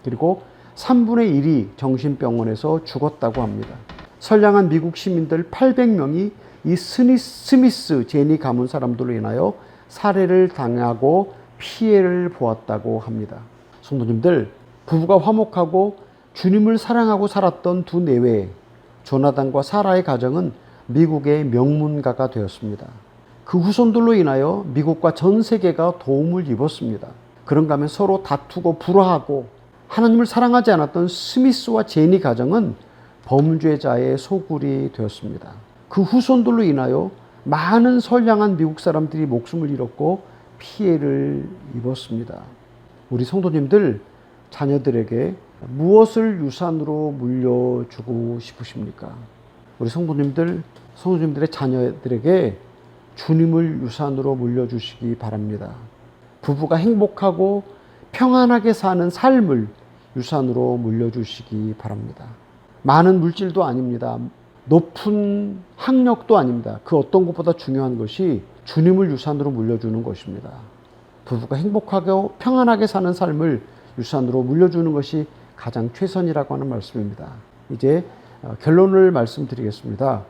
그리고 3분의 1이 정신병원에서 죽었다고 합니다. 선량한 미국 시민들 800명이 이 스미스 제니 가문 사람들로 인하여 살해를 당하고 피해를 보았다고 합니다. 성도님들, 부부가 화목하고 주님을 사랑하고 살았던 두 내외 조나단과 사라의 가정은 미국의 명문가가 되었습니다. 그 후손들로 인하여 미국과 전 세계가 도움을 입었습니다. 그런가 하면 서로 다투고 불화하고 하나님을 사랑하지 않았던 스미스와 제니 가정은 범죄자의 소굴이 되었습니다. 그 후손들로 인하여 많은 선량한 미국 사람들이 목숨을 잃었고 피해를 입었습니다. 우리 성도님들, 자녀들에게 무엇을 유산으로 물려주고 싶으십니까? 우리 성도님들의 자녀들에게 주님을 유산으로 물려주시기 바랍니다. 부부가 행복하고 평안하게 사는 삶을 유산으로 물려주시기 바랍니다. 많은 물질도 아닙니다. 높은 학력도 아닙니다. 그 어떤 것보다 중요한 것이 주님을 유산으로 물려주는 것입니다. 부부가 행복하고 평안하게 사는 삶을 유산으로 물려주는 것이 가장 최선이라고 하는 말씀입니다. 이제 결론을 말씀드리겠습니다.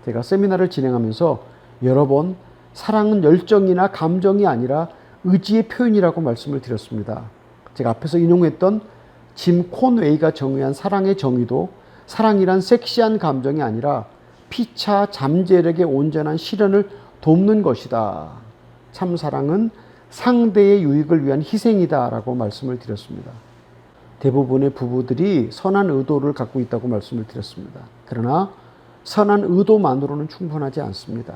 제가 세미나를 진행하면서 여러 번 사랑은 열정이나 감정이 아니라 의지의 표현이라고 말씀을 드렸습니다. 제가 앞에서 인용했던 짐 콘웨이가 정의한 사랑의 정의도 사랑이란 섹시한 감정이 아니라 피차 잠재력의 온전한 실현을 돕는 것이다. 참 사랑은 상대의 유익을 위한 희생이다 라고 말씀을 드렸습니다. 대부분의 부부들이 선한 의도를 갖고 있다고 말씀을 드렸습니다. 그러나 선한 의도만으로는 충분하지 않습니다.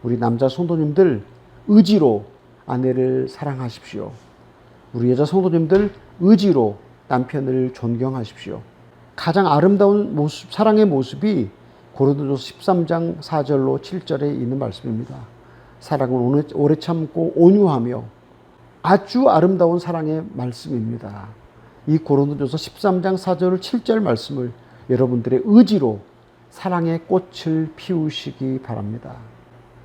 우리 남자 성도님들, 의지로 아내를 사랑하십시오. 우리 여자 성도님들, 의지로 남편을 존경하십시오. 가장 아름다운 모습, 사랑의 모습이 고린도전서 13장 4절로 7절에 있는 말씀입니다. 사랑은 오래 참고 온유하며 아주 아름다운 사랑의 말씀입니다. 이 고린도전서 13장 4절 7절 말씀을 여러분들의 의지로 사랑의 꽃을 피우시기 바랍니다.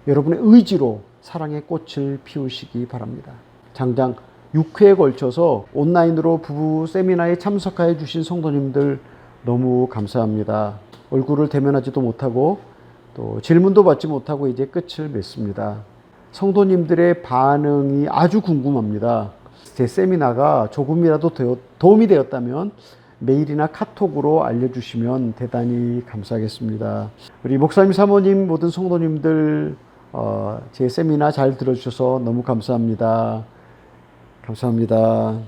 여러분의 의지로 사랑의 꽃을 피우시기 바랍니다. 장장 6회에 걸쳐서 온라인으로 부부 세미나에 참석하여 주신 성도님들 너무 감사합니다. 얼굴을 대면하지도 못하고 또 질문도 받지 못하고 이제 끝을 맺습니다. 성도님들의 반응이 아주 궁금합니다. 제 세미나가 조금이라도 도움이 되었다면 메일이나 카톡으로 알려주시면 대단히 감사하겠습니다. 우리 목사님, 사모님, 모든 성도님들 제 세미나 잘 들어주셔서 너무 감사합니다. 감사합니다.